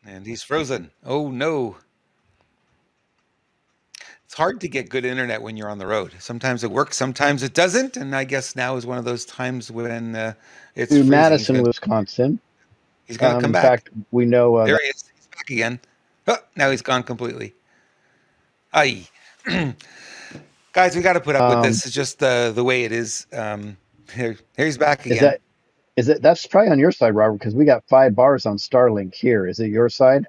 And he's frozen. Oh no. It's hard to get good internet when you're on the road. Sometimes it works, sometimes it doesn't. And I guess now is one of those times when it's To freezing. Madison, Wisconsin. He's gonna come In back. fact, we know There that. he is. He's back again. Oh, now he's gone completely. Aye. Guys, we got to put up with Um, this. It's just the way it is. Here he's back is again. that is it? That's probably on your side, Robert, because we got 5 bars on Starlink here. Is it your side?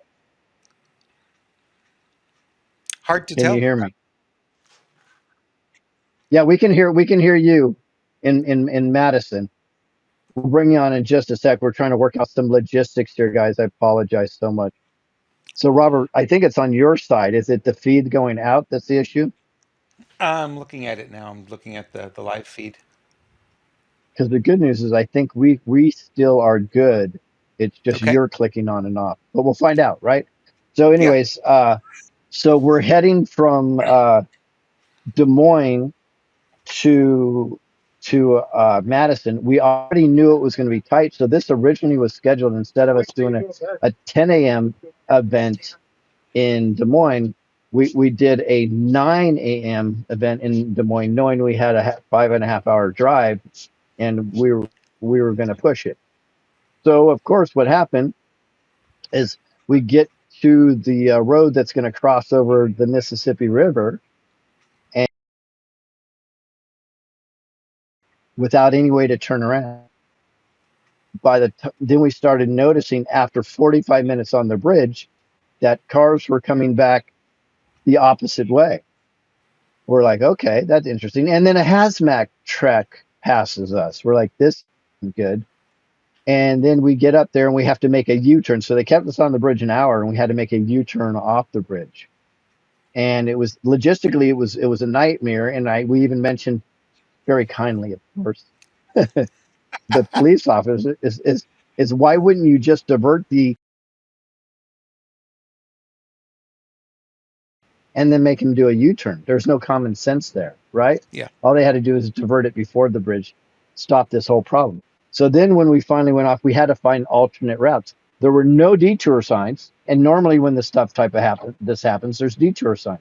Hard to Can you tell. hear me? Yeah, we can hear. We can hear you in Madison. We'll bring you on in just a sec. We're trying to work out some logistics here, guys. I apologize so much. So, Robert, I think it's on your side. Is it the feed going out that's the issue? I'm looking at it now. I'm looking at the live feed. Because the good news is, I think we still are good. It's just Okay. you're clicking on and off, but we'll find out, right? So, Yeah. anyways, so we're heading from Des Moines to Madison. We already knew it was going to be tight, so this originally was scheduled instead of us doing a 10 a.m. event in Des Moines. We did a 9 a.m. event in Des Moines, knowing we had a 5.5 hour drive, and we were going to push it. So of course, what happened is we get to the road that's going to cross over the Mississippi River, and without any way to turn around. Then we started noticing after 45 minutes on the bridge that cars were coming back the opposite way. We're like, okay, that's interesting. And then a hazmat truck passes us. We're like, this is good. And then we get up there and we have to make a U-turn. So they kept us on the bridge an hour and we had to make a U-turn off the bridge. And it was logistically it was a nightmare. And I we even mentioned very kindly, of course, the police officer is why wouldn't you just divert the and then make him do a U-turn? There's no common sense there, right? Yeah. All they had to do is divert it before the bridge, stop this whole problem. So then when we finally went off, we had to find alternate routes. There were no detour signs, and normally when this happens, there's detour signs.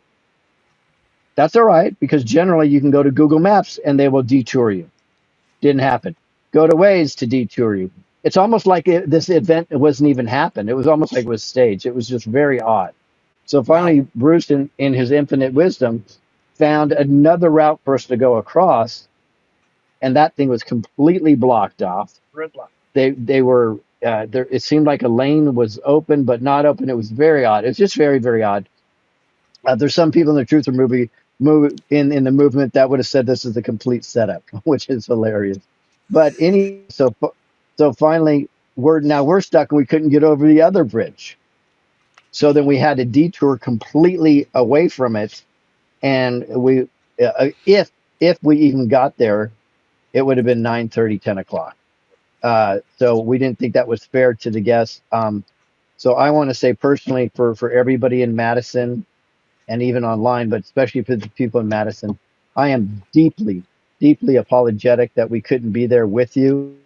That's all right because generally you can go to Google Maps and they will detour you. Didn't happen. Go to Waze to detour you. It's almost like this event wasn't even happened. It was almost like it was staged. It was just very odd. So Wow. finally, Bruce, in his infinite wisdom, found another route for us to go across, and that thing was completely blocked off. They were there. It seemed like a lane was open, but not open. It was very odd. It's just very very odd. There's some people in the Truth or movie in the movement that would have said this is a complete setup, which is hilarious. But so finally we're stuck and we couldn't get over the other bridge. So then we had to detour completely away from it, and if we even got there, it would have been 9:30, 10 o'clock. So we didn't think that was fair to the guests. So I want to say personally for everybody in Madison and even online, but especially for the people in Madison, I am deeply, deeply apologetic that we couldn't be there with you.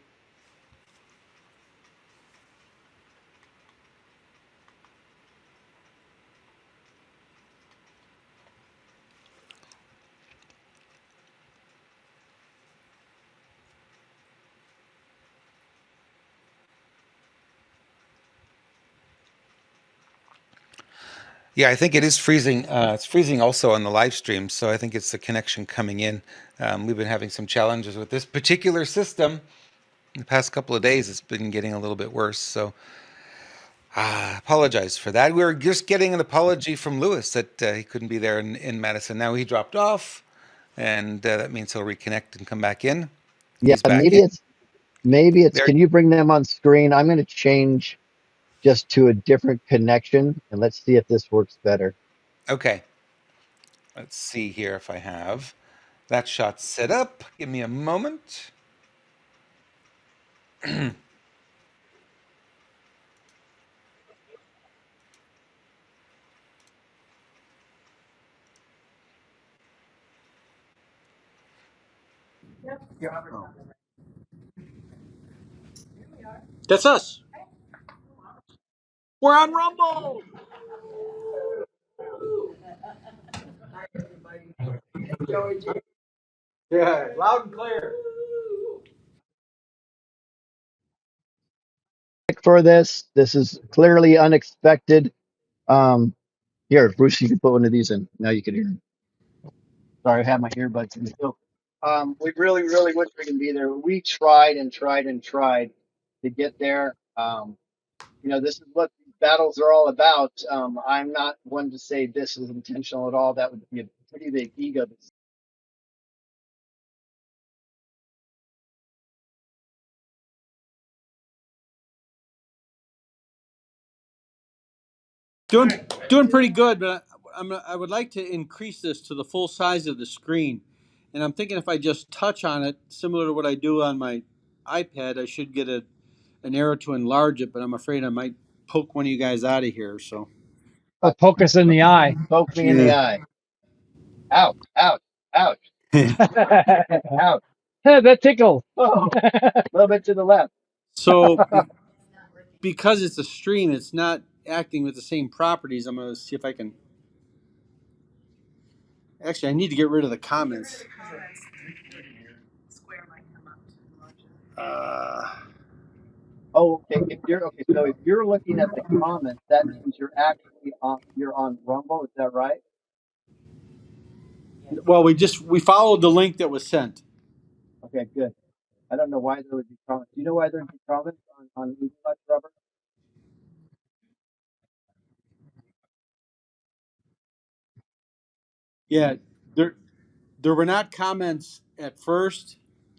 Yeah, I think it is freezing. It's freezing also on the live stream, so I think it's the connection coming in. We've been having some challenges with this particular system. In the past couple of days, it's been getting a little bit worse. So, apologize for that. We were just getting an apology from Lewis that he couldn't be there in Madison. Now he dropped off, and that means he'll reconnect and come back in. Yeah, He's back in. maybe it's. There. Can you bring them on screen? I'm going to change just to a different connection, and let's see if this works better. Okay. Let's see here if I have that shot set up. Give me a moment. That's us. We're on Rumble. Yeah, loud and clear. For this. This is clearly unexpected. Um, Here, Bruce, you can put one of these in. Now you can hear. Sorry, I have my earbuds in. So, we really, really wish we can be there. We tried and tried and tried to get there. This is what these battles are all about. I'm not one to say this is intentional at all. That would be a pretty big ego. Doing doing pretty good, but I would like to increase this to the full size of the screen. And I'm thinking if I just touch on it, similar to what I do on my iPad, I should get an arrow to enlarge it. But I'm afraid I might poke one of you guys out of here. So Or poke us in the eye. Poke me in the yeah. eye. Ouch! Ouch! Ouch! Ouch! That tickles. Oh, a little bit to the left. So because it's a stream, it's not acting with the same properties. I'm gonna see if I can. Actually, I need to get rid of the comments. Uh, Oh, okay. So if you're looking at the comments, that means you're actually on Rumble. Is that right? well, we followed the link that was sent. Okay, good. I don't know why there would be comments. Do you know why there'd be comments on Eaglebutt Rubber? Yeah, there were not comments at first.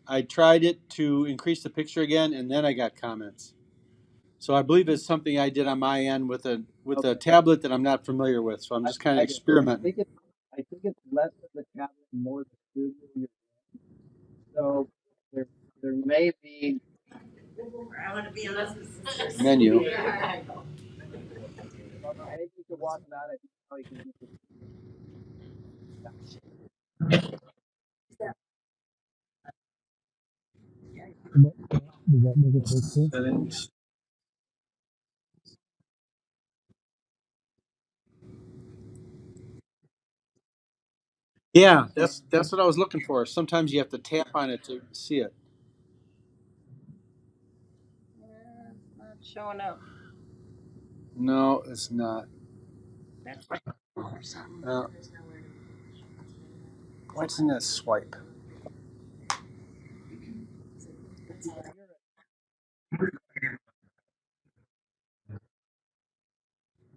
I tried it to increase the picture again, and then I got comments. So I believe it's something I did on my end with a Okay, tablet that I'm not familiar with. So I'm just kind of I get it. experimenting. I think it's less of the tablet and more the studio. So there there may be. Menu. Well, no, maybe you could walk about it. How you can get this. Does that make it so cool? Settings. Yeah, that's what I was looking for. Sometimes you have to tap on it to see it. Not showing up. No, it's not. Uh, what's in that swipe?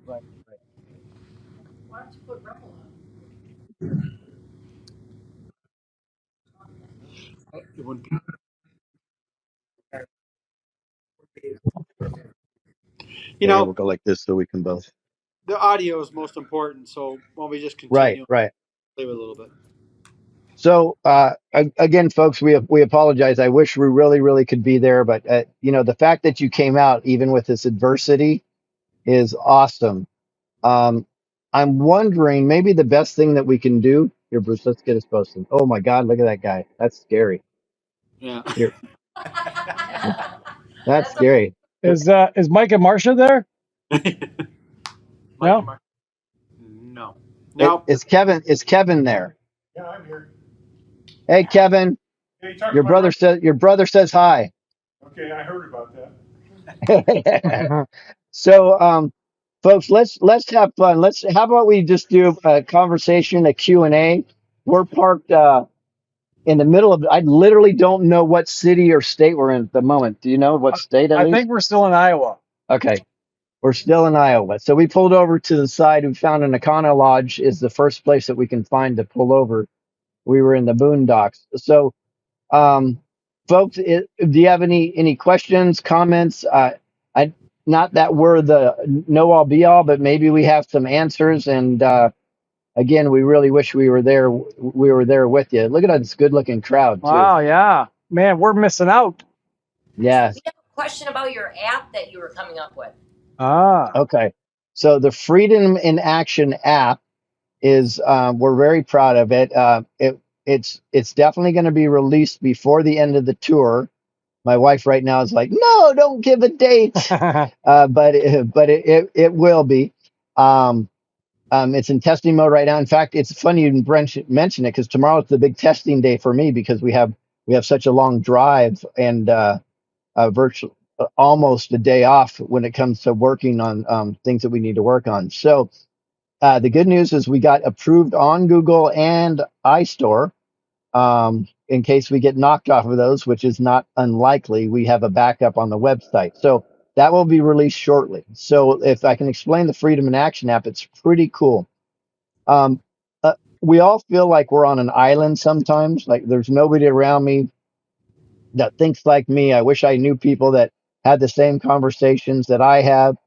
Right, right. It wouldn't be. You Yeah, here know, we'll go like this so we can both. the audio is most important. So why don't we just Right, continue, right. play with it a little bit? So again, folks, we apologize. I wish we really, really could be there, but the fact that you came out even with this adversity is awesome. Um, I'm wondering maybe the best thing that we can do here, Bruce. Let's get us posted. Oh my God, look at that guy. That's scary. Yeah. Here, that's scary. Is Mike and Marcia there? Mike and No. Mark. No. No. Is Kevin? Is Kevin there? Yeah, I'm here. Hey, Kevin. Hey, you talked to my brother? Your brother says hi. Okay, I heard about that. So, folks, let's have fun. How about we just do a conversation, a Q&A? We're parked in the middle of. I literally don't know what city or state we're in at the moment. Do you know what state at I least? think we're still in Iowa. Okay, we're still in Iowa. So we pulled over to the side. We found an Econo Lodge is the first place that we can find to pull over. We were in the boondocks. So, um, folks, do you have any questions, comments? I not that we're the know all be all, but maybe we have some answers. And again, we really wish we were there. We were there with you. Look at this good looking crowd too. Wow, yeah. Man, we're missing out. Yes. We have a question about your app that you were coming up with. Ah, Okay. So the Freedom in Action app is we're very proud of it. It's definitely going to be released before the end of the tour. My wife right now is like, no, don't give a date. But it will be. Um, it's in testing mode right now. In fact, it's funny you mention it because tomorrow is the big testing day for me because we have such a long drive and virtual almost a day off when it comes to working on things that we need to work on. So the good news is we got approved on Google and iStore. In case we get knocked off of those, which is not unlikely, we have a backup on the website. So that will be released shortly. So if I can explain the Freedom in Action app, it's pretty cool. Um, we all feel like we're on an island sometimes, like there's nobody around me that thinks like me. I wish I knew people that had the same conversations that I have.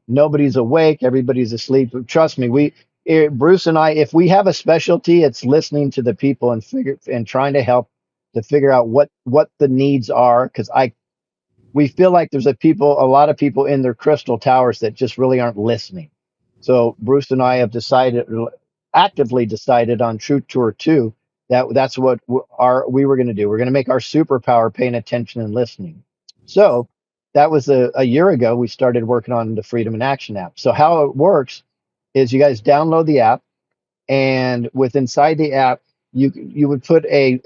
Nobody's awake, everybody's asleep. Trust me, Bruce and I, if we have a specialty, it's listening to the people and trying to help to figure out what the needs are. Because we feel like there's a lot of people in their crystal towers that just really aren't listening. So Bruce and I have actively decided on Truth Tour 2 that's what we were going to do. We're going to make our superpower paying attention and listening. So that was a year ago. We started working on the Freedom in Action app. So how it works is you guys download the app, and inside the app, you would put a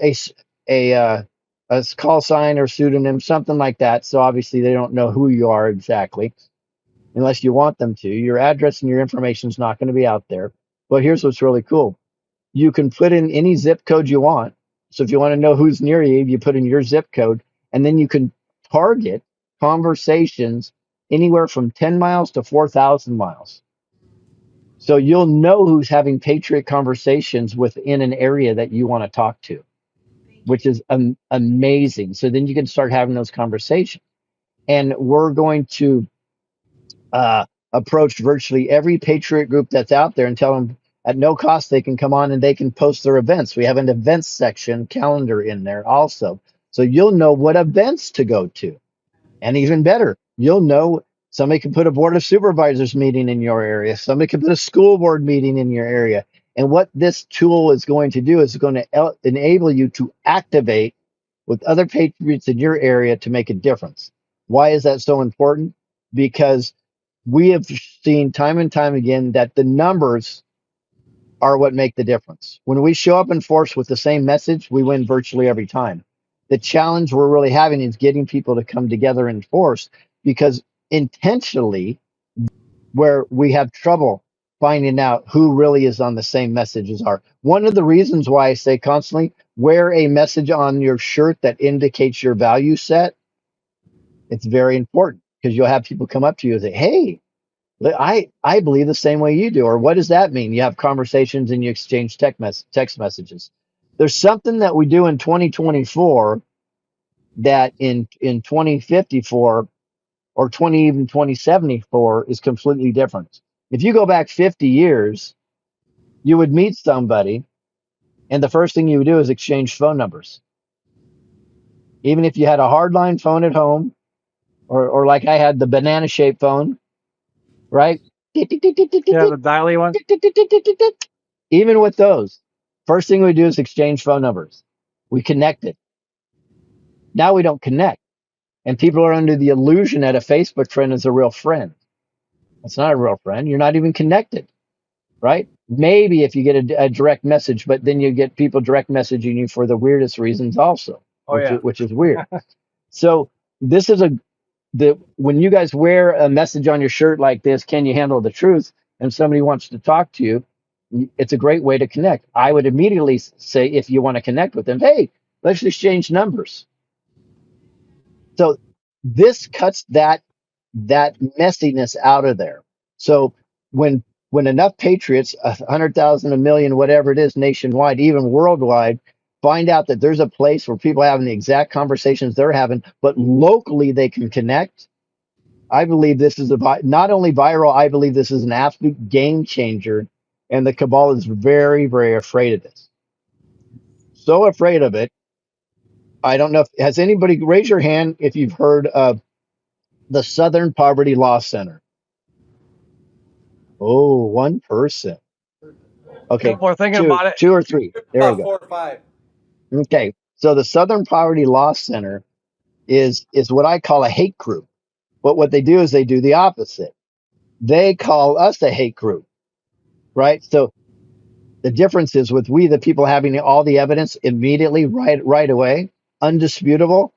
call sign or pseudonym, something like that. So obviously they don't know who you are exactly, unless you want them to. Your address and your information is not going to be out there. But here's what's really cool: you can put in any zip code you want. So if you want to know who's near you, you put in your zip code, and then you can target conversations anywhere from 10 miles to 4,000 miles. So you'll know who's having patriot conversations within an area that you want to talk to, which is amazing. So then you can start having those conversations. And we're going to approach virtually every patriot group that's out there and tell them at no cost they can come on and they can post their events. We have an events section calendar in there also. So you'll know what events to go to. And even better, you'll know somebody can put a board of supervisors meeting in your area. Somebody can put a school board meeting in your area. And what this tool is going to do is going to enable you to activate with other patriots in your area to make a difference. Why is that so important? Because we have seen time and time again that the numbers are what make the difference. When we show up in force with the same message, we win virtually every time. The challenge we're really having is getting people to come together in force, because intentionally, where we have trouble finding out who really is on the same messages are. One of the reasons why I say constantly wear a message on your shirt that indicates your value set. It's very important because you'll have people come up to you and say, hey, I believe the same way you do. Or what does that mean? You have conversations and you exchange text messages. There's something that we do in 2024 that in 2054 or 2074 is completely different. If you go back 50 years, you would meet somebody and the first thing you would do is exchange phone numbers. Even if you had a hardline phone at home, or like I had the banana shaped phone, right? Yeah, the dialy one. Even with those, first thing we do is exchange phone numbers. We connected. Now we don't connect. And people are under the illusion that a Facebook friend is a real friend. That's not a real friend. You're not even connected, right? Maybe if you get a direct message, but then you get people direct messaging you for the weirdest reasons also, which is weird. So this is when you guys wear a message on your shirt like this, can you handle the truth? And somebody wants to talk to you, it's a great way to connect. I would immediately say, if you want to connect with them, hey, let's exchange numbers. So this cuts that messiness out of there. So when enough patriots, 100,000, a million, whatever it is, nationwide, even worldwide, find out that there's a place where people are having the exact conversations they're having, but locally they can connect. I believe this is not only viral, I believe this is an absolute game changer. And the cabal is very, very afraid of this. So afraid of it. I don't know has anybody raise your hand if you've heard of the Southern Poverty Law Center? Oh, one person. Okay, People are thinking two, about it. two or three. There we About go. 4 or 5. Okay, so the Southern Poverty Law Center is what I call a hate group. But what they do is they do the opposite. They call us a hate group, right? So the difference is with we, the people having all the evidence immediately, right away, undisputable.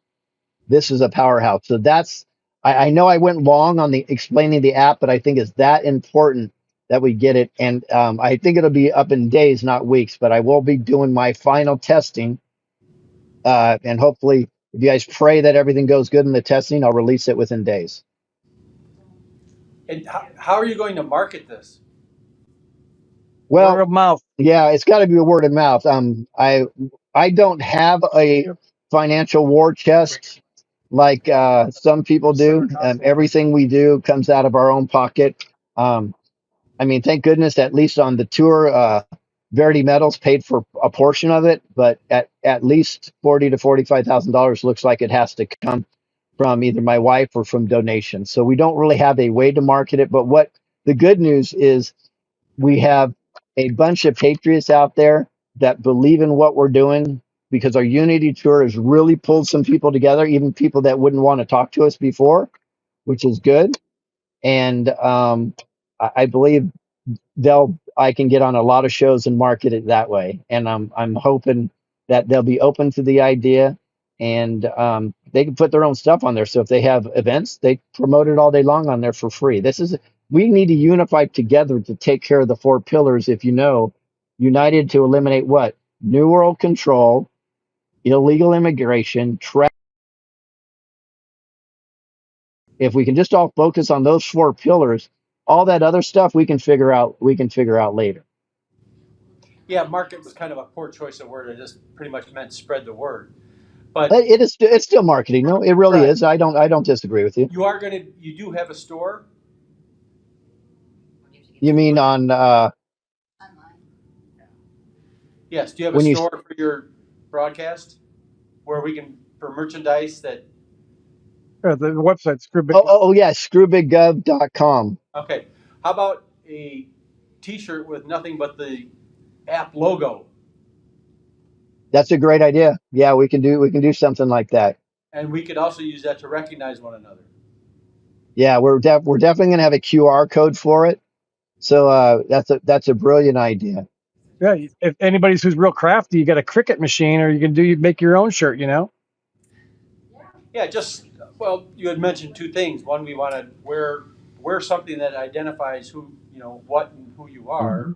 This is a powerhouse. So that's I know I went long on the explaining the app, but I think it's that important that we get it. And I think it'll be up in days, not weeks. But I will be doing my final testing, and hopefully, if you guys pray that everything goes good in the testing, I'll release it within days. And how are you going to market this? Word Well, of mouth. yeah, it's got to be a word of mouth. I don't have a financial war chest like some people do. Everything we do comes out of our own pocket. Um, I mean, thank goodness, at least on the tour, Verity Metals paid for a portion of it, but at least $40,000 to $45,000 looks like it has to come from either my wife or from donations. So we don't really have a way to market it. But what the good news is, we have a bunch of patriots out there that believe in what we're doing because our Unity tour has really pulled some people together, even people that wouldn't want to talk to us before, which is good. And I believe I can get on a lot of shows and market it that way. And I'm hoping that they'll be open to the idea, and they can put their own stuff on there. So if they have events, they promote it all day long on there for free. We need to unify together to take care of the four pillars. If you know, united to eliminate what? New World control, illegal immigration, if we can just all focus on those four pillars, all that other stuff we can figure out. We can figure out later. Yeah, market was kind of a poor choice of word. It just pretty much meant spread the word. But But it's still marketing. No, it really right, is. I don't disagree with you. you do have a store. You mean on Yes. Do you have a when you store for your broadcast where we can for merchandise that? The website, screw big. oh yeah, screwbiggov.com. Okay. How about a T-shirt with nothing but the app logo, That's a great idea. Yeah, we can do something like that. and we could also use that to recognize one another. Yeah, we're definitely gonna have a QR code for it. So that's a brilliant idea. Yeah, if anybody's who's real crafty, you got a Cricut machine, or you make your own shirt. Yeah. Just well, you had mentioned two things. One, we want to wear something that identifies what and who you are, Mhm.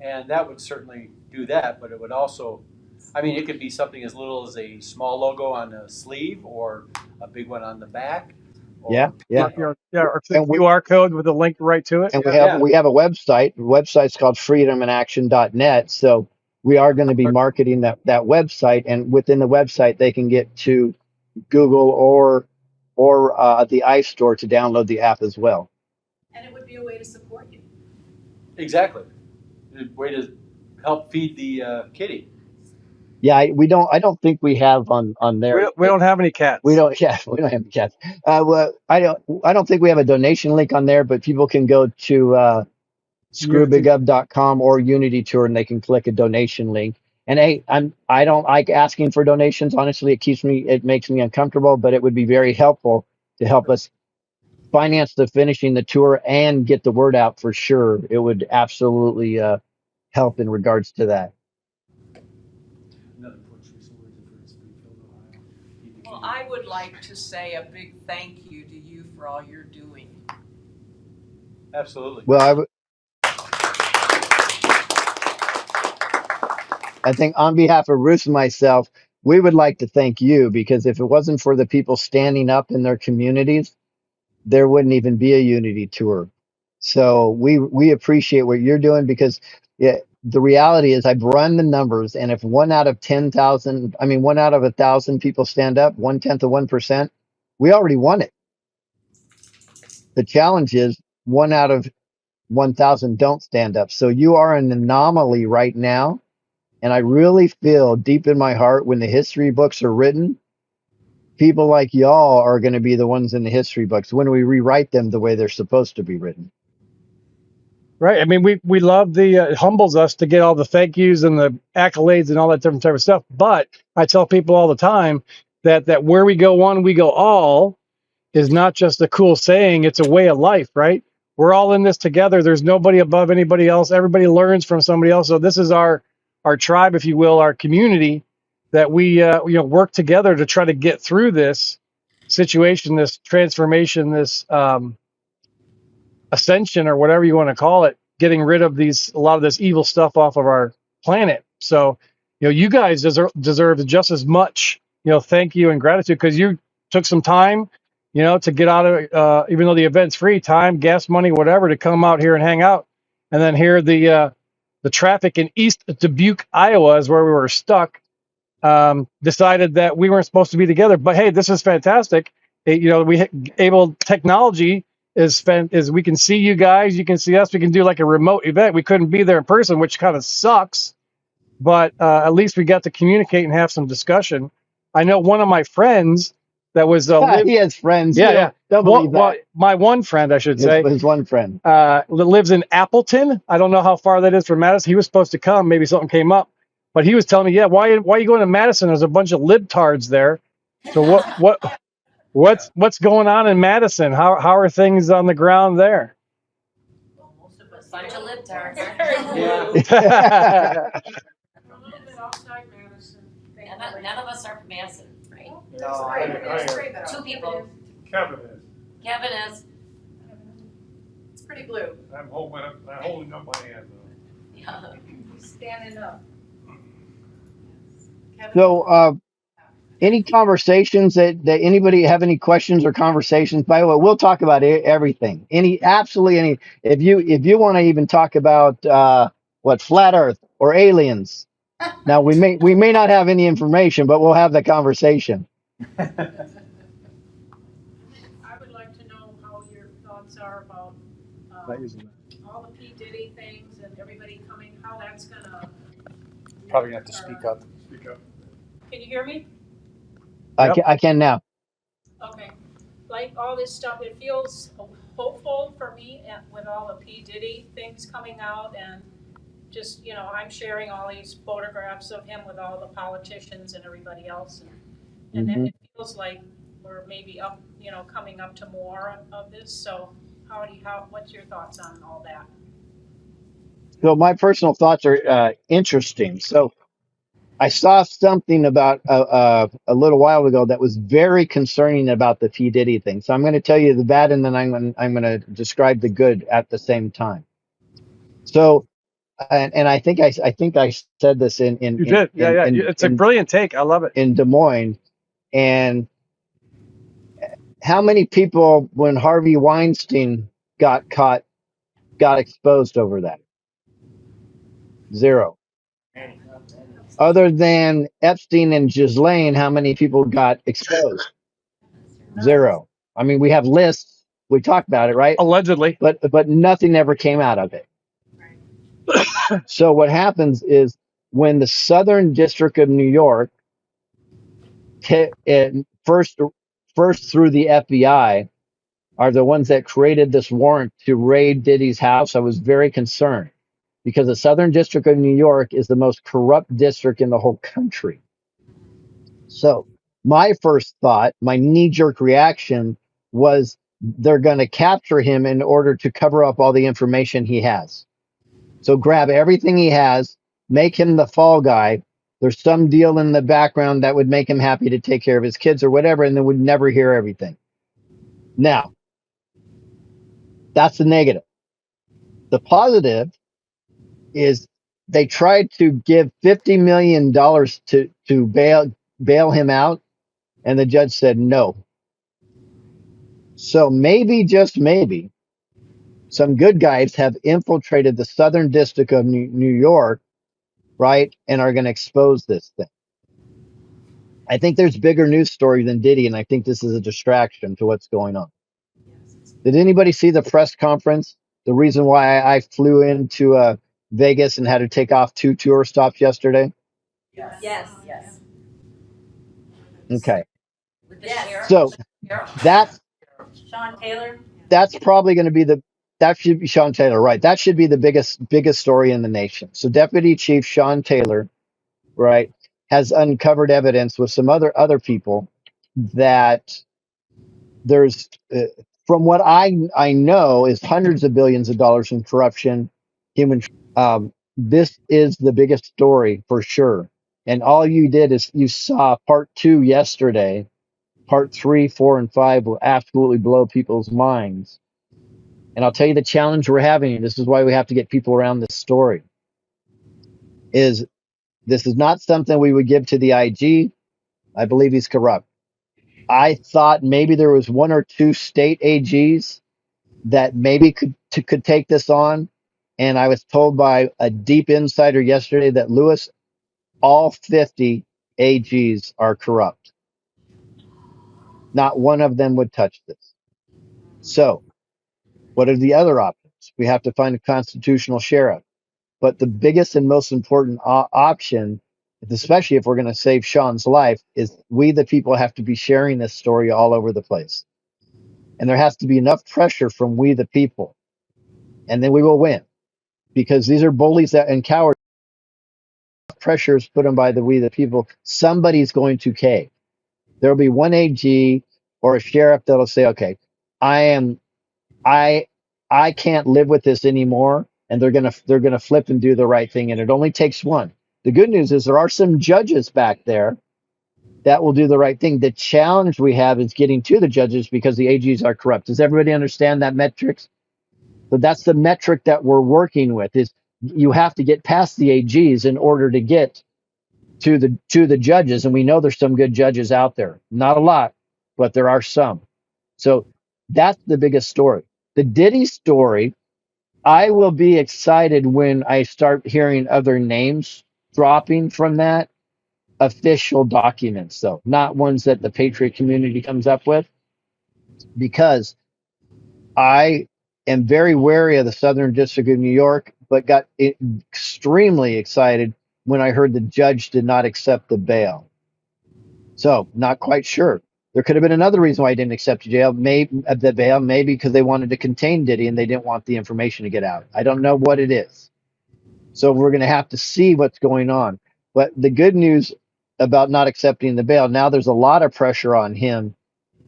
and that would certainly do that. But it would also, I mean, it could be something as little as a small logo on a sleeve or a big one on the back, Yeah, or yeah. Or the And we QR code with a link right to it. and we Yeah. have yeah. we have a website. The website's called freedominaction.net. So we are going to be marketing that website, and within the website they can get to Google or the iStore to download the app as well. And it would be a way to support you. Exactly. A way to help feed the kitty. Yeah, I don't think we have on We there. don't, we don't have any We cats. don't. Yeah, we don't have cats. Well, I don't think we have a donation link on there, but people can go to Unity. screwbiggov.com or Unity Tour, and they can click a donation link. And hey, I don't like asking for donations. Honestly, it makes me uncomfortable, but it would be very helpful to help us finance the finishing the tour and get the word out for sure. It would absolutely help in regards to that. Another Portuguese word for Springfield, Ohio. Feed the Well, kitty. I would like to say a big thank you to you for all you're doing. Absolutely. Well, I think on behalf of Ruth and myself, we would like to thank you, because if it wasn't for the people standing up in their communities, there wouldn't even be a Unity tour. So we appreciate what you're doing, because yeah, the reality is I've run the numbers, and if 1 out of 10,000, I mean 1 out of 1,000 people stand up, 1/10 of 1%, we already won it. The challenge is 1 out of 1,000 don't stand up. So you are an anomaly right now. And I really feel deep in my heart, when the history books are written, people like y'all are going to be the ones in the history books when we rewrite them the way they're supposed to be written. Right. I mean, we love it humbles us to get all the thank yous and the accolades and all that different type of stuff. But I tell people all the time, that where we go one, we go all is not just a cool saying, it's a way of life, right? We're all in this together. There's nobody above anybody else. Everybody learns from somebody else. So this is our tribe, if you will, our community that we work together to try to get through this situation, this transformation, this ascension or whatever you want to call it, getting rid of a lot of this evil stuff off of our planet. So, you guys deserve just as much, thank you and gratitude because you took some time, to get out of, even though the event's free, time, gas money, whatever, to come out here and hang out. And then here the traffic in East Dubuque, Iowa is where we were stuck. Decided that we weren't supposed to be together, but hey, this is fantastic. Technology is we can see you guys, you can see us, we can do like a remote event. We couldn't be there in person, which kind of sucks, but at least we got to communicate and have some discussion. I know one of my friends that was He has friends. yeah. Don't believe that. My one friend, I should say, His one friend. lives in Appleton. I don't know how far that is from Madison. He was supposed to come. Maybe something came up, but he was telling me, yeah, why are you going to Madison? There's a bunch of libtards there. So what's going on in Madison? How are things on the ground there? Bunch of libtards. Yeah. A little bit outside Madison. None of us are from Madison, right? I Two people. Kevin is. Kevin is. It's pretty blue. I'm holding up my hand though. Yeah. He's standing up. Kevin? So, any conversations that anybody have any questions or conversations? By the way, we'll talk about everything. Absolutely any. If you want to even talk about flat Earth or aliens. Now we may not have any information, but we'll have the conversation. I would like to know how your thoughts are about all the P. Diddy things and everybody coming, how that's gonna. Probably gonna have to speak up. Speak up. Can you hear me? Yep. I can now. Okay, like all this stuff, it feels hopeful for me with all the P. Diddy things coming out and just, I'm sharing all these photographs of him with all the politicians and everybody else. And then it feels like we're maybe up, coming up to more of this. So what's your thoughts on all that? So my personal thoughts are interesting. So I saw something about a little while ago that was very concerning about the P. Diddy thing. So I'm going to tell you the bad, and then I'm going to describe the good at the same time. So, and I think I said this in You did, yeah. It's a brilliant take. I love it. In Des Moines. And how many people, when Harvey Weinstein got caught, got exposed over that? Zero. Other than Epstein and Ghislaine, how many people got exposed? Zero. I mean, we have lists. We talked about it, right? Allegedly. But nothing ever came out of it. So what happens is when the Southern District of New York, first through the FBI, are the ones that created this warrant to raid Diddy's house, I was very concerned because the Southern District of New York is the most corrupt district in the whole country. So my first thought, my knee-jerk reaction was they're going to capture him in order to cover up all the information he has. So grab everything he has, make him the fall guy. There's some deal in the background that would make him happy to take care of his kids or whatever, and then would never hear everything. Now, that's the negative. The positive is they tried to give $50 million to bail him out, and the judge said no. So maybe, just maybe, some good guys have infiltrated the Southern District of New York, right, and are going to expose this thing. I think there's bigger news story than Diddy, and I think this is a distraction to what's going on. Did anybody see the press conference? The reason why I flew into Vegas and had to take off 2 tour stops yesterday? Yes. Okay. With the sheriff. So that's Sean Taylor. that's probably going to be that should be Sean Taylor, right? That should be the biggest story in the nation. So Deputy Chief Sean Taylor, right, has uncovered evidence with some other people that there's, from what I know, is hundreds of billions of dollars in corruption, human. This is the biggest story for sure. And all you did is you saw part two yesterday. Part three, four, and five will absolutely blow people's minds. And I'll tell you the challenge we're having. This is why we have to get people around this story. Is this is not something we would give to the IG. I believe he's corrupt. I thought maybe there was one or two state AGs that maybe could take this on. And I was told by a deep insider yesterday that Lewis, all 50 AGs are corrupt. Not one of them would touch this. So, what are the other options? We have to find a constitutional sheriff. But the biggest and most important option, especially if we're going to save Sean's life, is we, the people, have to be sharing this story all over the place. And there has to be enough pressure from we, the people. And then we will win. Because these are bullies and cowards. Pressure is put on by the we, the people. Somebody's going to cave. There'll be one AG or a sheriff that'll say, okay, I am, I, I can't live with this anymore. And they're gonna flip and do the right thing. And it only takes one. The good news is there are some judges back there that will do the right thing. The challenge we have is getting to the judges because the AGs are corrupt. Does everybody understand that metrics? So that's the metric that we're working with is you have to get past the AGs in order to get to the judges. And we know there's some good judges out there. Not a lot, but there are some. So that's the biggest story. The Diddy story, I will be excited when I start hearing other names dropping from that. Official documents, though, not ones that the Patriot community comes up with, because I am very wary of the Southern District of New York, but got extremely excited when I heard the judge did not accept the bail. So, not quite sure. There could have been another reason why I didn't accept the bail, maybe because they wanted to contain Diddy and they didn't want the information to get out. I don't know what it is. So we're going to have to see what's going on. But the good news about not accepting the bail, now there's a lot of pressure on him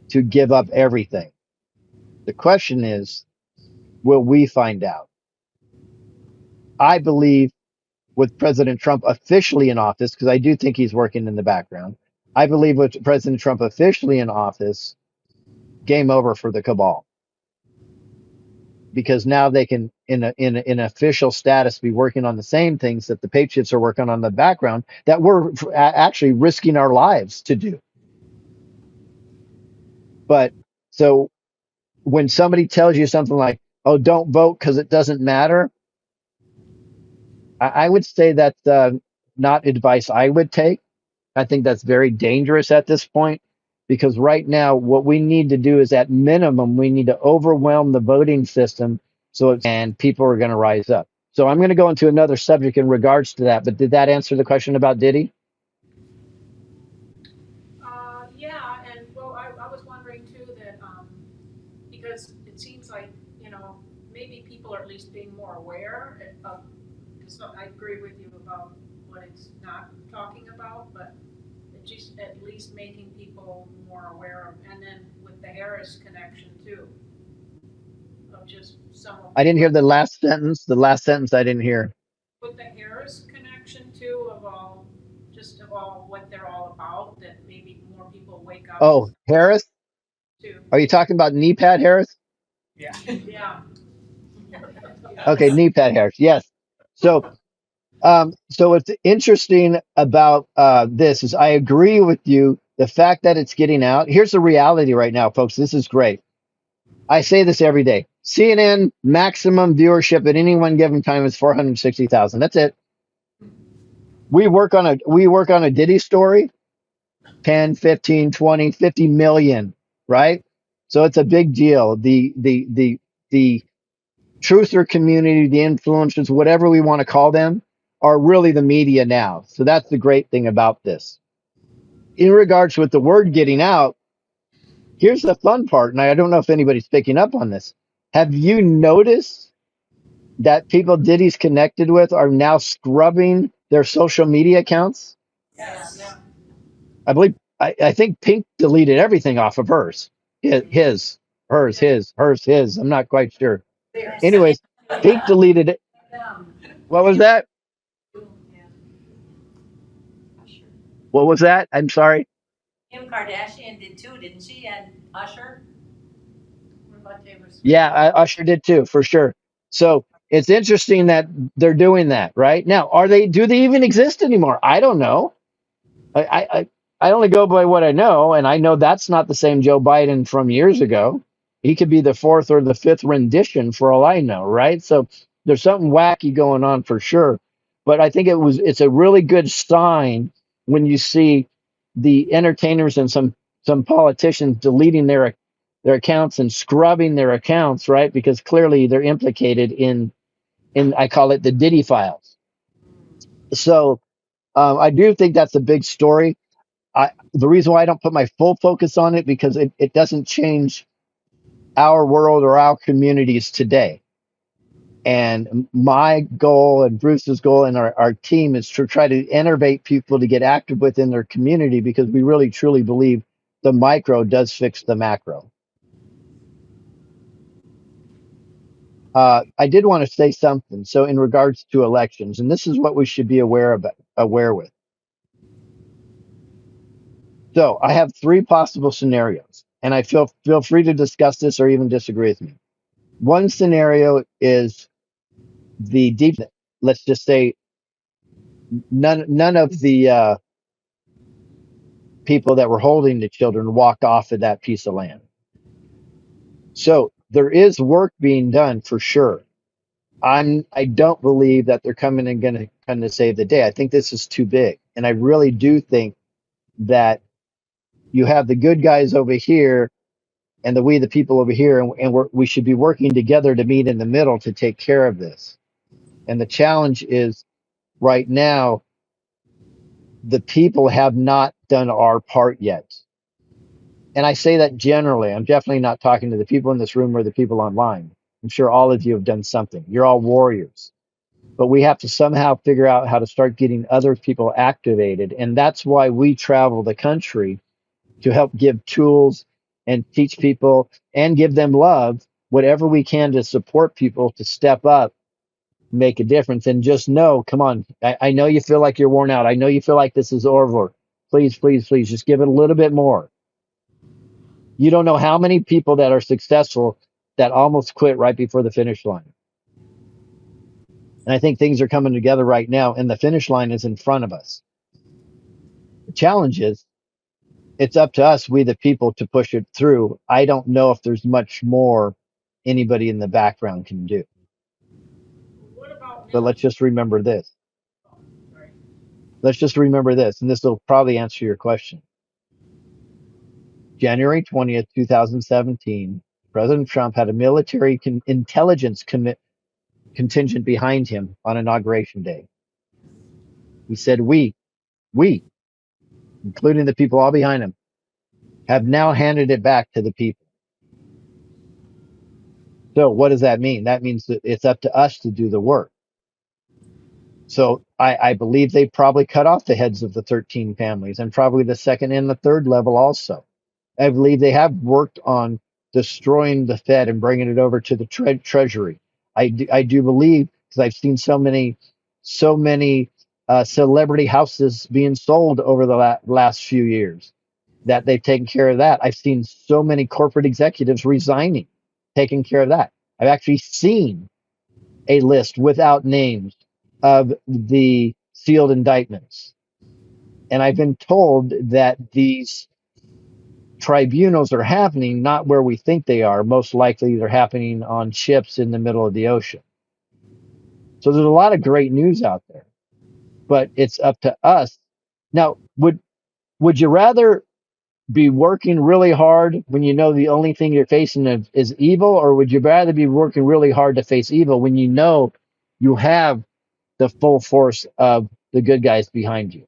to give up everything. The question is, will we find out? I believe with President Trump officially in office, because I do think he's working in the background, I believe with President Trump officially in office, game over for the cabal. Because now they can, in official status, be working on the same things that the Patriots are working on in the background that we're actually risking our lives to do. But so when somebody tells you something like, "Oh, don't vote because it doesn't matter," I would say that's not advice I would take. I think that's very dangerous at this point because right now, what we need to do is, at minimum, we need to overwhelm the voting system and people are going to rise up. So I'm going to go into another subject in regards to that. But did that answer the question about Diddy? Yeah, and well, I was wondering too that, because it seems like, maybe people are at least being more aware of, because I agree with you about what it's not talking about, but it just at least making people more aware of, and then with the Harris connection too, of just some of. I didn't hear the last sentence. The last sentence I didn't hear. With the Harris connection too, of all what they're all about, that maybe more people wake up Oh, Harris? to. Are you talking about knee pad Harris? Yeah. Yeah. Okay, knee pad Harris. Yes. So so what's interesting about this is I agree with you. The fact that it's getting out. Here's the reality right now, folks. This is great. I say this every day. CNN maximum viewership at any one given time is 460,000. That's it. We work on a Diddy story, 10, 15, 20, 50 million, right? So it's a big deal. The truther community, the influencers, whatever we want to call them, are really the media now. So that's the great thing about this. In regards with the word getting out, here's the fun part, and I don't know if anybody's picking up on this. Have you noticed that people Diddy's connected with are now scrubbing their social media accounts? Yes. Yeah. I believe I think Pink deleted everything off of hers. Hers. I'm not quite sure. Anyways, Pink deleted it. What was that? What was that? I'm sorry. Kim Kardashian did too, didn't she? And Usher. What about Taylor Swift? Yeah, Usher did too, for sure. So it's interesting that they're doing that right now. Do they even exist anymore? I don't know. I only go by what I know, and I know that's not the same Joe Biden from years ago. He could be the fourth or the fifth rendition for all I know, right? So there's something wacky going on for sure. But I think it's a really good sign when you see the entertainers and some politicians deleting their accounts and scrubbing their accounts, right? Because clearly they're implicated in I call it the Diddy files. So I do think that's a big story. The reason why I don't put my full focus on it because it doesn't change our world or our communities today. And my goal and Bruce's goal and our team is to try to innovate people to get active within their community because we really truly believe the micro does fix the macro. I did want to say something. So in regards to elections, and this is what we should be aware with. So I have three possible scenarios, and I feel free to discuss this or even disagree with me. One scenario is the deep. Let's just say none of the people that were holding the children walked off of that piece of land. So there is work being done for sure. I don't believe that they're coming and going to come to save the day. I think this is too big, and I really do think that you have the good guys over here and we the people over here, and we should be working together to meet in the middle to take care of this. And the challenge is right now the people have not done our part yet. And I say that generally. I'm definitely not talking to the people in this room or the people online. I'm sure all of you have done something. You're all warriors. But we have to somehow figure out how to start getting other people activated. And that's why we travel the country to help give tools and teach people and give them love, whatever we can to support people to step up, make a difference. And just know, come on, I know you feel like you're worn out. I know you feel like this is over. Please, please, please, just give it a little bit more. You don't know how many people that are successful that almost quit right before the finish line. And I think things are coming together right now, and the finish line is in front of us. The challenge is it's up to us, we the people, to push it through. I don't know if there's much more anybody in the background can do. What about But let's just remember this. Sorry. Let's just remember this, and this will probably answer your question. January 20th, 2017, President Trump had a military intelligence contingent behind him on Inauguration Day. He said, we, including the people all behind him, have now handed it back to the people. So what does that mean? That means that it's up to us to do the work. So I believe they probably cut off the heads of the 13 families and probably the second and the third level also. I believe they have worked on destroying the Fed and bringing it over to the Treasury. I do believe because I've seen so many celebrity houses being sold over the last few years that they've taken care of that. I've seen so many corporate executives resigning, taking care of that. I've actually seen a list without names of the sealed indictments. And I've been told that these tribunals are happening not where we think they are. Most likely they're happening on ships in the middle of the ocean. So there's a lot of great news out there, but it's up to us. Now, would you rather be working really hard when you know the only thing you're facing is evil, or would you rather be working really hard to face evil when you know you have the full force of the good guys behind you?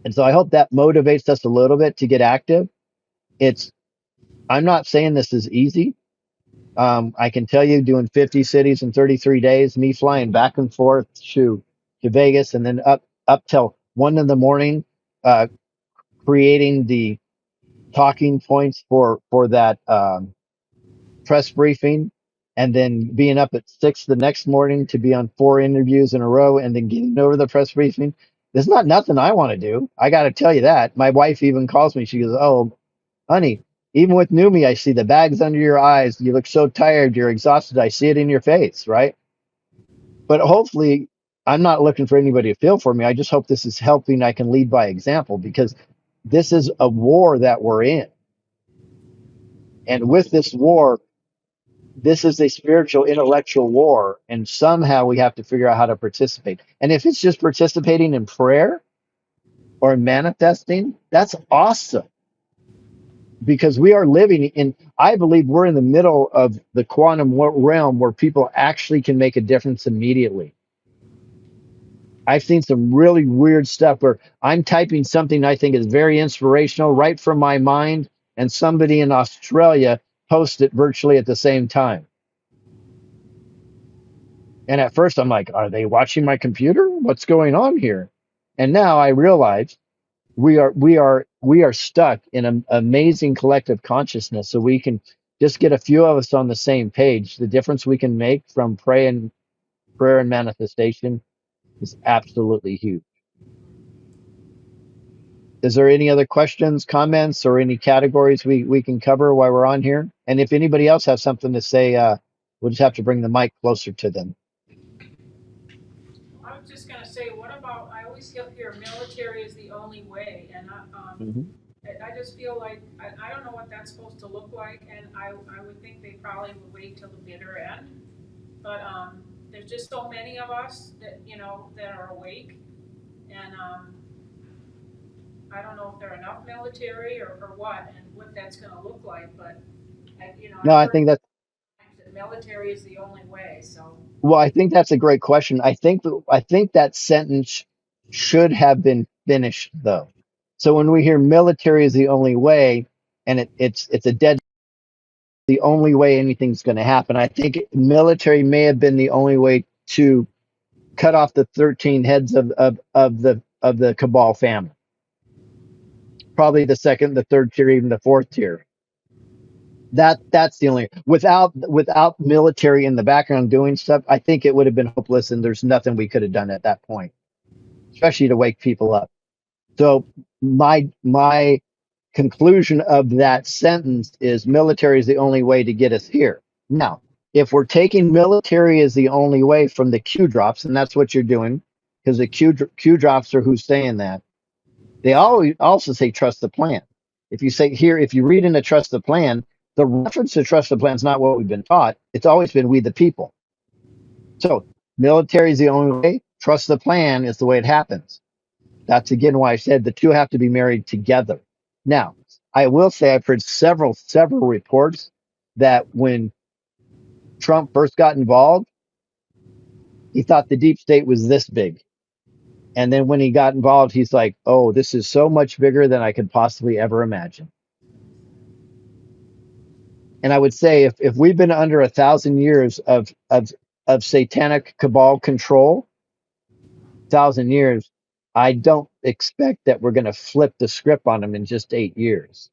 And so I hope that motivates us a little bit to get active. It's I'm not saying this is easy. I can tell you doing 50 cities in 33 days, me flying back and forth to Vegas and then up till 1 in the morning, uh, creating the talking points for that press briefing, and then being up at 6 the next morning to be on 4 interviews in a row, and then getting over the press briefing. It's not nothing I want to do. I got to tell you that. My wife even calls me. She goes, "Oh, honey, even with Neumi, I see the bags under your eyes. You look so tired. You're exhausted. I see it in your face, right?" But hopefully, I'm not looking for anybody to feel for me. I just hope this is helping. I can lead by example, because this is a war that we're in. And with this war, this is a spiritual, intellectual war. And somehow we have to figure out how to participate. And if it's just participating in prayer or manifesting, that's awesome, because we are living in, I believe we're in the middle of the quantum realm where people actually can make a difference immediately. I've seen some really weird stuff where I'm typing something I think is very inspirational right from my mind, and somebody in Australia posts it virtually at the same time. And at first I'm like, are they watching my computer? What's going on here? And now I realize we are stuck in an amazing collective consciousness. So we can just get a few of us on the same page. The difference we can make from prayer and manifestation is absolutely huge. Is there any other questions, comments, or any categories we can cover while we're on here? And if anybody else has something to say, we'll just have to bring the mic closer to them. I was just gonna say, what about, I always hear military is the only way, and Mhm. I just feel like, I don't know what that's supposed to look like, and I would think they probably would wait till the bitter end. But, there's just so many of us that, that are awake, and, I don't know if there are enough military or what, and what that's gonna look like, but No, I've I heard think that's that military is the only way, so. well, I think that's a great question. I think that sentence should have been finished though. So when we hear military is the only way, and it's a dead the only way anything's going to happen. I think military may have been the only way to cut off the 13 heads of the cabal family. Probably the second, the third tier, even the fourth tier. That's the only, without military in the background doing stuff, I think it would have been hopeless, and there's nothing we could have done at that point, especially to wake people up. So my conclusion of that sentence is military is the only way to get us here. Now, if we're taking military as the only way from the Q drops, and that's what you're doing, because the Q drops are who's saying that, they always also say trust the plan. If you say here, if you read into trust the plan, the reference to trust the plan is not what we've been taught. It's always been we the people. So military is the only way. Trust the plan is the way it happens. That's again why I said the two have to be married together. Now, I will say I've heard several reports that when Trump first got involved, he thought the deep state was this big. And then when he got involved, he's like, oh, this is so much bigger than I could possibly ever imagine. And I would say if we've been under 1,000 years of satanic cabal control, 1,000 years, I don't expect that we're going to flip the script on them in just 8 years.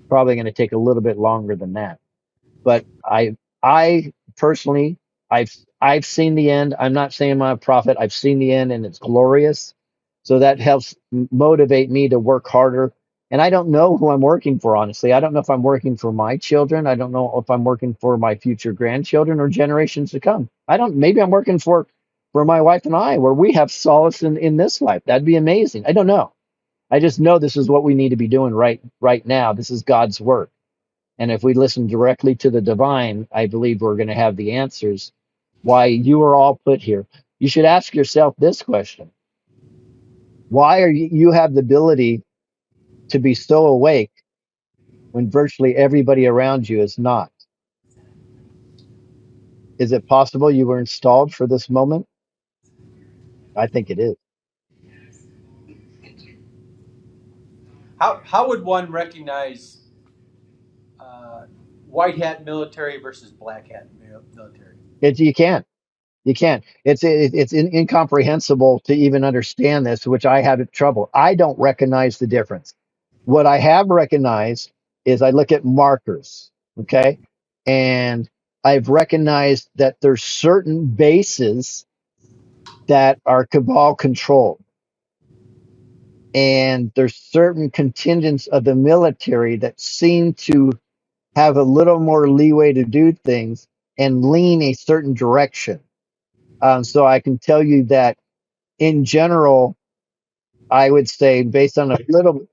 Probably going to take a little bit longer than that. But I personally, I've seen the end. I'm not saying I'm a prophet. I've seen the end, and it's glorious. So that helps motivate me to work harder. And I don't know who I'm working for, honestly. I don't know if I'm working for my children. I don't know if I'm working for my future grandchildren or generations to come. I don't. Maybe I'm working for my wife and I, where we have solace in this life. That'd be amazing. I don't know. I just know this is what we need to be doing right now. This is God's work. And if we listen directly to the divine, I believe we're going to have the answers why you are all put here. You should ask yourself this question. Why are you have the ability to be so awake when virtually everybody around you is not? Is it possible you were installed for this moment? I think it is. How would one recognize white hat military versus black hat military? You can't. You can't. It's incomprehensible to even understand this, which I have trouble. I don't recognize the difference. What I have recognized is I look at markers, okay? And I've recognized that there's certain bases that are cabal controlled. And there's certain contingents of the military that seem to have a little more leeway to do things and lean a certain direction. So I can tell you that in general, I would say, based on a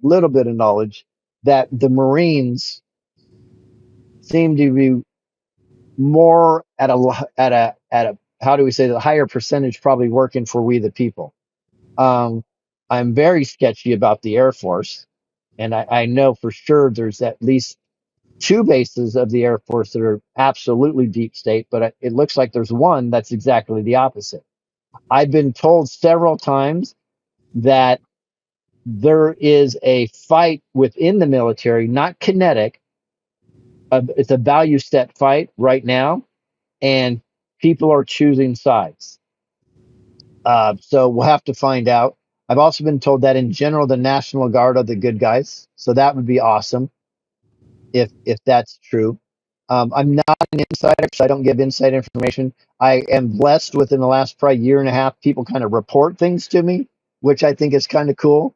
little bit of knowledge, that the Marines seem to be more at a how do we say the higher percentage probably working for we the people. Um, I'm very sketchy about the Air Force, and I know for sure there's at least two bases of the Air Force that are absolutely deep state, but it looks like there's one that's exactly the opposite. I've been told several times that there is a fight within the military, not kinetic. It's a value set fight right now, and people are choosing sides. So we'll have to find out. I've also been told that in general, the National Guard are the good guys. So that would be awesome if that's true. I'm not an insider, so I don't give inside information. I am blessed within the last probably year and a half, people kind of report things to me, which I think is kind of cool.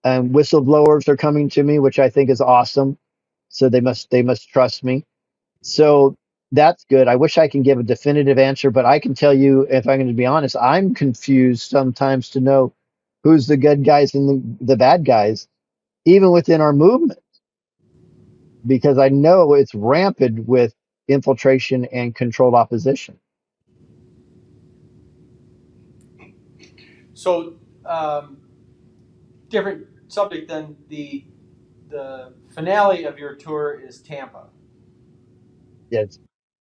And whistleblowers are coming to me, which I think is awesome. So they must trust me. So that's good. I wish I can give a definitive answer, but I can tell you, if I'm going to be honest, I'm confused sometimes to know who's the good guys and the bad guys, even within our movement, because I know it's rampant with infiltration and controlled opposition. So, different subject than the finale of your tour is Tampa. Yes.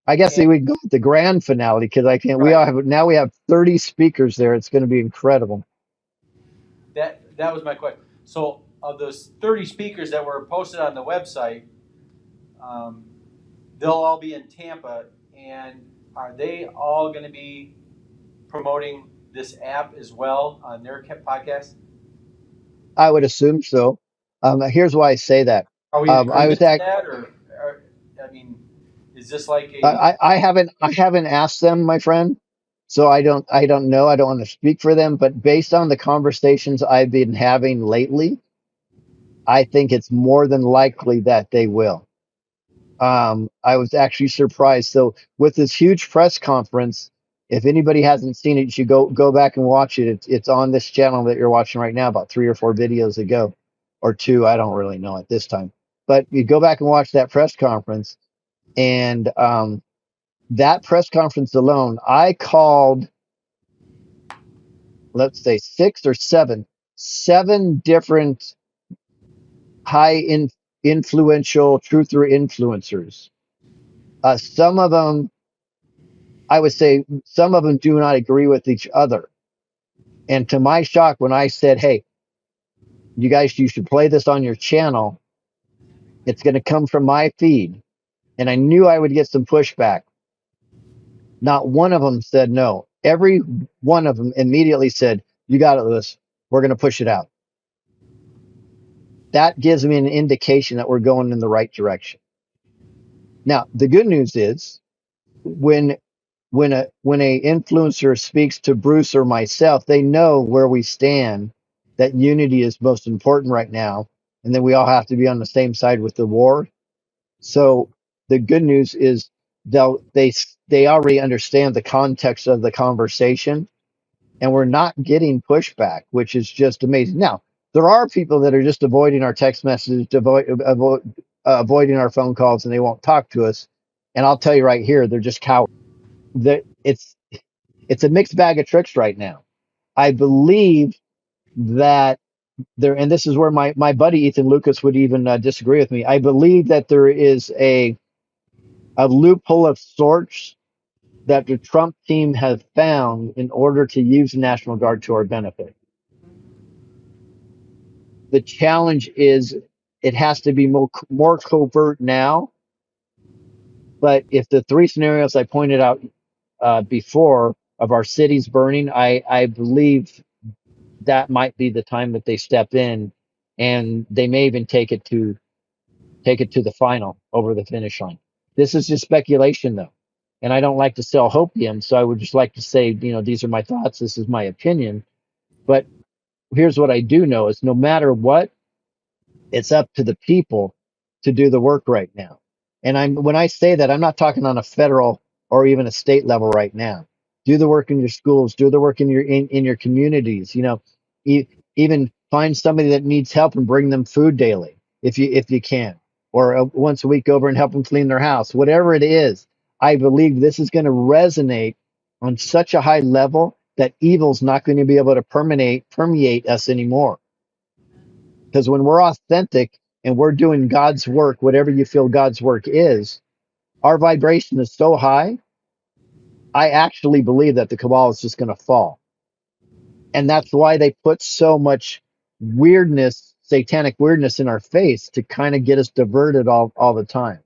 I guess And we go with the grand finale because I can't. We right, all have now. We have 30 speakers there. It's going to be incredible. that was my question. So, of those 30 speakers that were posted on the website, um, they'll all be in Tampa, and are they all going to be promoting this app as well on their podcast? I would assume so. Here's why I say that. Are we in I agreement was to at, that, or I mean, is this like a I haven't asked them, my friend. So I don't know. I don't want to speak for them, but based on the conversations I've been having lately, I think it's more than likely that they will. I was actually surprised. So with this huge press conference, if anybody hasn't seen it, you should go back and watch it. It's on this channel that you're watching right now, about 3 or 4 videos ago, or two. I don't really know at this time, but you go back and watch that press conference, and that press conference alone, I called, let's say, seven different influential truther influencers. Some of them, I would say, some of them do not agree with each other. And to my shock, when I said, "Hey, you guys, you should play this on your channel," it's going to come from my feed, and I knew I would get some pushback. Not one of them said no. Every one of them immediately said, "You got it, Lewis. We're going to push it out." That gives me an indication that we're going in the right direction. Now, the good news is when when a influencer speaks to Bruce or myself, they know where we stand, that unity is most important right now, and that we all have to be on the same side with the war. So the good news is they already understand the context of the conversation, and we're not getting pushback, which is just amazing. Now, there are people that are just avoiding our text messages, avoiding our phone calls, and they won't talk to us. And I'll tell you right here, they're just cowards. That it's a mixed bag of tricks right now. I believe that there, and this is where my buddy Ethan Lucas would even disagree with me. I believe that there is a loophole of sorts that the Trump team has found in order to use the National Guard to our benefit. The challenge is it has to be more covert now. But if the three scenarios I pointed out before of our cities burning, I believe that might be the time that they step in and they may even take it to the final over the finish line. This is just speculation, though, and I don't like to sell hopium, so I would just like to say, these are my thoughts. This is my opinion. But here's what I do know: is no matter what, it's up to the people to do the work right now. And when I say that, I'm not talking on a federal or even a state level right now. Do the work in your schools, do the work in your communities. E- Even find somebody that needs help and bring them food daily if you can, or once a week over and help them clean their house. Whatever it is, I believe this is going to resonate on such a high level that evil's not going to be able to permeate us anymore. Because when we're authentic and we're doing God's work, whatever you feel God's work is, our vibration is so high, I actually believe that the cabal is just going to fall. And that's why they put so much weirdness, satanic weirdness in our face to kind of get us diverted all the time.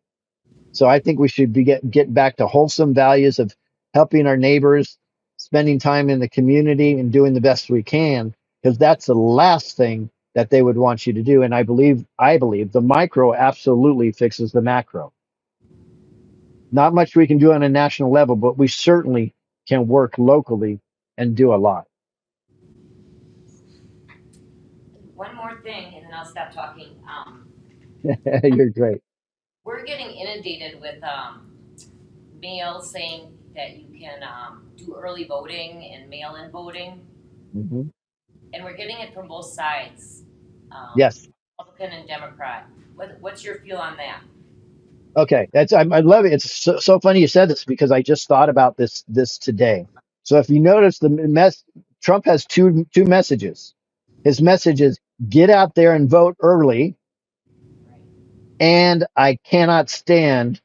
So I think we should get back to wholesome values of helping our neighbors, spending time in the community, and doing the best we can, because that's the last thing that they would want you to do. And I believe the micro absolutely fixes the macro. Not much we can do on a national level, but we certainly can work locally and do a lot. One more thing, and then I'll stop talking. You're great. We're getting inundated with mail saying that you can do early voting and mail-in voting, Hmm. and we're getting it from both sides, Yes. Republican and Democrat. What's your feel on that? Okay, I love it. It's so funny you said this because I just thought about this today. So if you notice Trump has two messages. His message is get out there and vote early, Right. and I cannot stand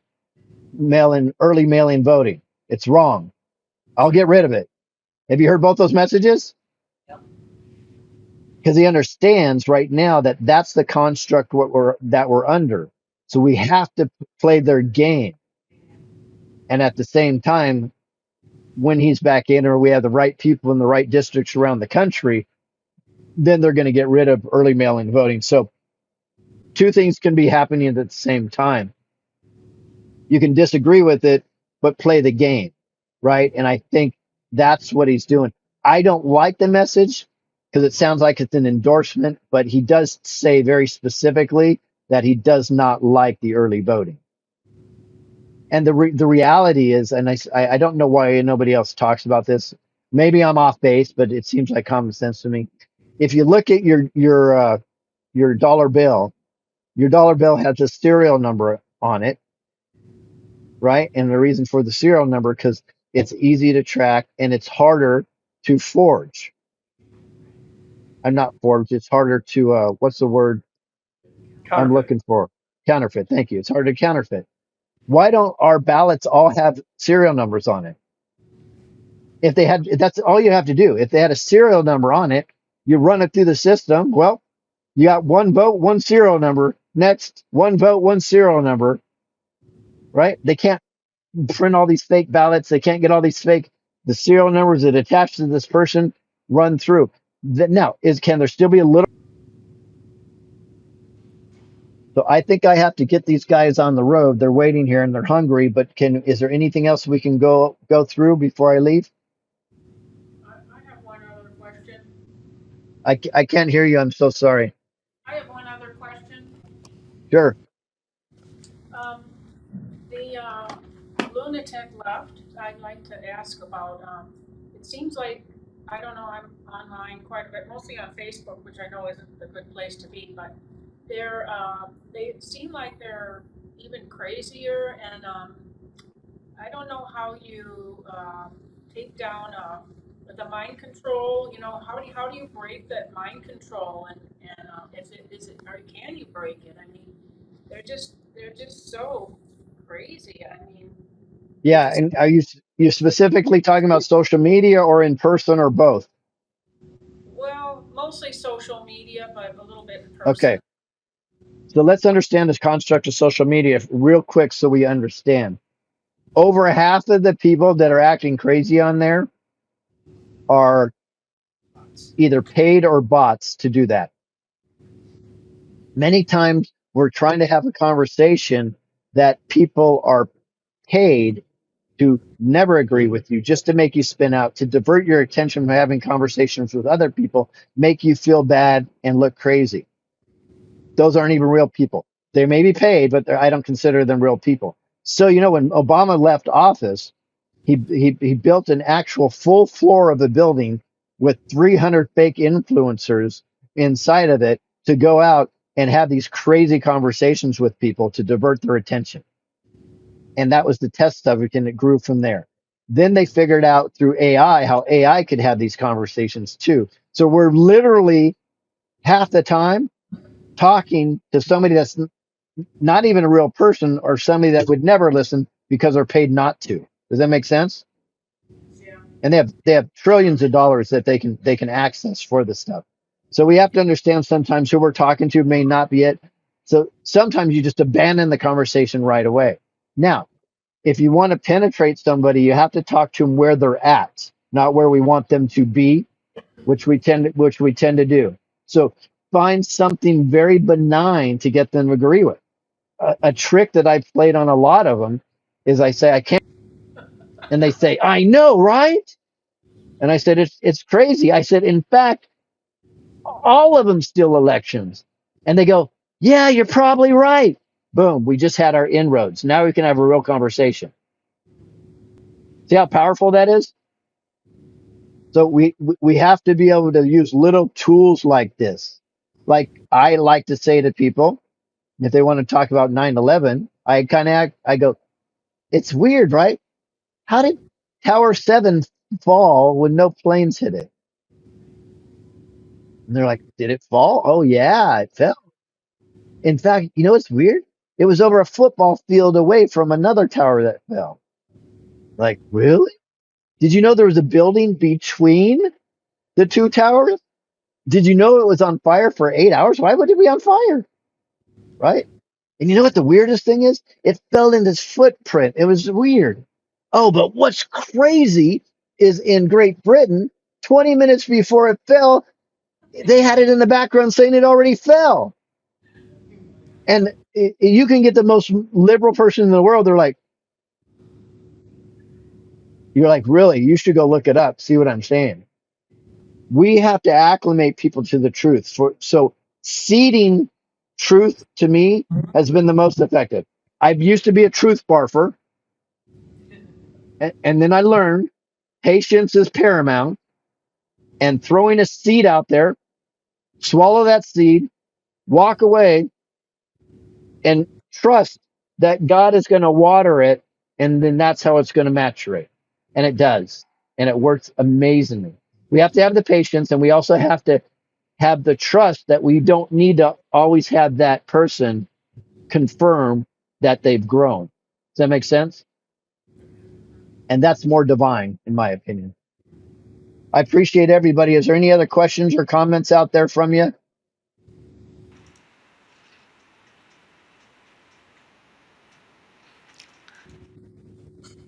early mail-in voting. It's wrong. I'll get rid of it. Have you heard both those messages? Yep. Because he understands right now that that's the construct that we're under. So we have to play their game, and at the same time, when he's back in or we have the right people in the right districts around the country, then they're going to get rid of early mail-in voting. So two things can be happening at the same time. You can disagree with it, but play the game, right? And I think that's what he's doing. I don't like the message because it sounds like it's an endorsement, but he does say very specifically that he does not like the early voting. And the reality is, and I don't know why nobody else talks about this. Maybe I'm off base, but it seems like common sense to me. If you look at your your dollar bill has a serial number on it, right? And the reason for the serial number because it's easy to track and it's harder to forge. I'm not forged. It's harder to what's the word I'm Counterfeit. looking for? Counterfeit. Thank you. It's harder to counterfeit. Why don't our ballots all have serial numbers on it? If they had, that's all you have to do. If they had a serial number on it, you run it through the system. Well, you got one vote, one serial number. Next, one vote, one serial number, right? They can't print all these fake ballots. They can't get all these the serial numbers that attach to this person run through. Now, can there still be a little? So I think I have to get these guys on the road. They're waiting here and they're hungry. But is there anything else we can go through before I leave? I have one other question. I can't hear you. I'm so sorry. I have one other question. Sure. Um, the lunatic left, I'd like to ask about, it seems like, I don't know, I'm online quite a bit, mostly on Facebook, which I know isn't a good place to be, but they seem like they're even crazier, and I don't know how you take down the mind control. You know, how do you break that mind control, and is it or can you break it? I mean, they're just so crazy. I mean, they Yeah. just And are you specifically talking about social media or in person or both? well, mostly social media, but a little bit in person. Okay. So let's understand this construct of social media real quick so we understand. Over half of the people that are acting crazy on there are either paid or bots to do that. Many times we're trying to have a conversation that people are paid to never agree with you, just to make you spin out, to divert your attention from having conversations with other people, make you feel bad and look crazy. Those aren't even real people. They may be paid, but I don't consider them real people. So, when Obama left office, he built an actual full floor of a building with 300 fake influencers inside of it to go out and have these crazy conversations with people to divert their attention. And that was the test subject, and it grew from there. Then they figured out through AI how AI could have these conversations too. So we're literally half the time talking to somebody that's not even a real person, or somebody that would never listen because they're paid not to. Does that make sense? Yeah. And they have trillions of dollars that they can access for this stuff. So we have to understand sometimes who we're talking to may not be it. So sometimes you just abandon the conversation right away. Now, if you want to penetrate somebody, you have to talk to them where they're at, not where we want them to be, which we tend to do. So find something very benign to get them to agree with. A trick that I've played on a lot of them is I say I can't, and they say I know, right? And I said it's crazy. I said, in fact, all of them steal elections, and they go, yeah, you're probably right. Boom, we just had our inroads. Now we can have a real conversation. See how powerful that is? So we have to be able to use little tools like this. Like I like to say to people, if they want to talk about 9/11, I go, it's weird, right? How did Tower 7 fall when no planes hit it? And they're like, did it fall? Oh yeah, it fell. In fact, what's weird? It was over a football field away from another tower that fell. Like, really? Did you know there was a building between the two towers? Did you know it was on fire for 8 hours? Why would it be on fire? Right? And you know what the weirdest thing is? It fell in this footprint. It was weird. Oh, but what's crazy is in Great Britain, 20 minutes before it fell, they had it in the background saying it already fell. And you can get the most liberal person in the world. You're like, really? You should go look it up. See what I'm saying? We have to acclimate people to the truth. So seeding truth to me has been the most effective. I used to be a truth barfer, and then I learned patience is paramount, and throwing a seed out there, swallow that seed, walk away, and trust that God is going to water it, and then that's how it's going to maturate. And it does. And it works amazingly. We have to have the patience, and we also have to have the trust that we don't need to always have that person confirm that they've grown. Does that make sense? And that's more divine, in my opinion. I appreciate everybody. Is there any other questions or comments out there from you?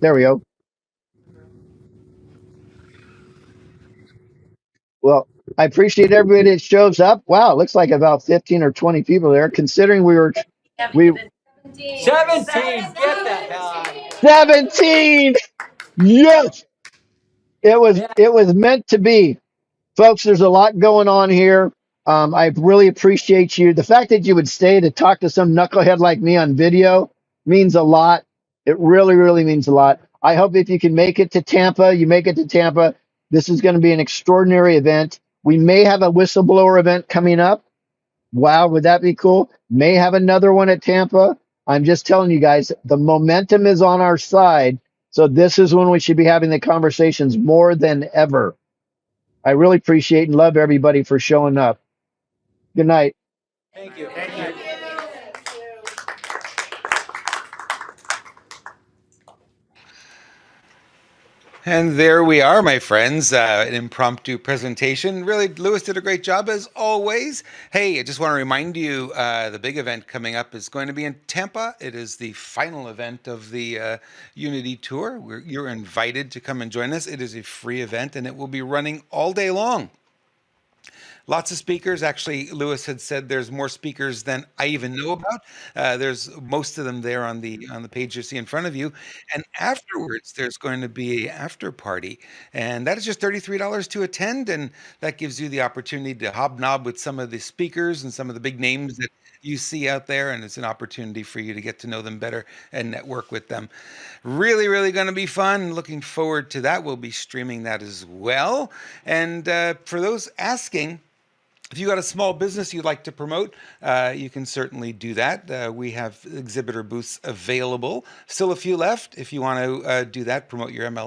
There we go. Well, I appreciate everybody that shows up. Wow, it looks like about 15 or 20 people there, considering Haven't we given 17. 17, get the hell out of here. 17. Yes, it was meant to be. Folks, there's a lot going on here. I really appreciate you. The fact that you would stay to talk to some knucklehead like me on video means a lot. It really, really means a lot. I hope if you can make it to Tampa, you make it to Tampa. This is going to be an extraordinary event. We may have a whistleblower event coming up. Wow, would that be cool? May have another one at Tampa. I'm just telling you guys, the momentum is on our side. So this is when we should be having the conversations more than ever. I really appreciate and love everybody for showing up. Good night. Thank you. And there we are, my friends. An impromptu presentation. Really, Lewis did a great job as always. Hey, I just want to remind you the big event coming up is going to be in Tampa. It is the final event of the Unity Tour. You're invited to come and join us. It is a free event and it will be running all day long. Lots of speakers. Actually, Lewis had said there's more speakers than I even know about. There's most of them there on the page you see in front of you. And afterwards, there's going to be a after party, and that is just $33 to attend, and that gives you the opportunity to hobnob with some of the speakers and some of the big names that you see out there, and it's an opportunity for you to get to know them better and network with them. Really, really going to be fun. Looking forward to that. We'll be streaming that as well. And for those asking, if you got a small business you'd like to promote, you can certainly do that. We have exhibitor booths available. Still a few left. If you want to do that, promote your MLM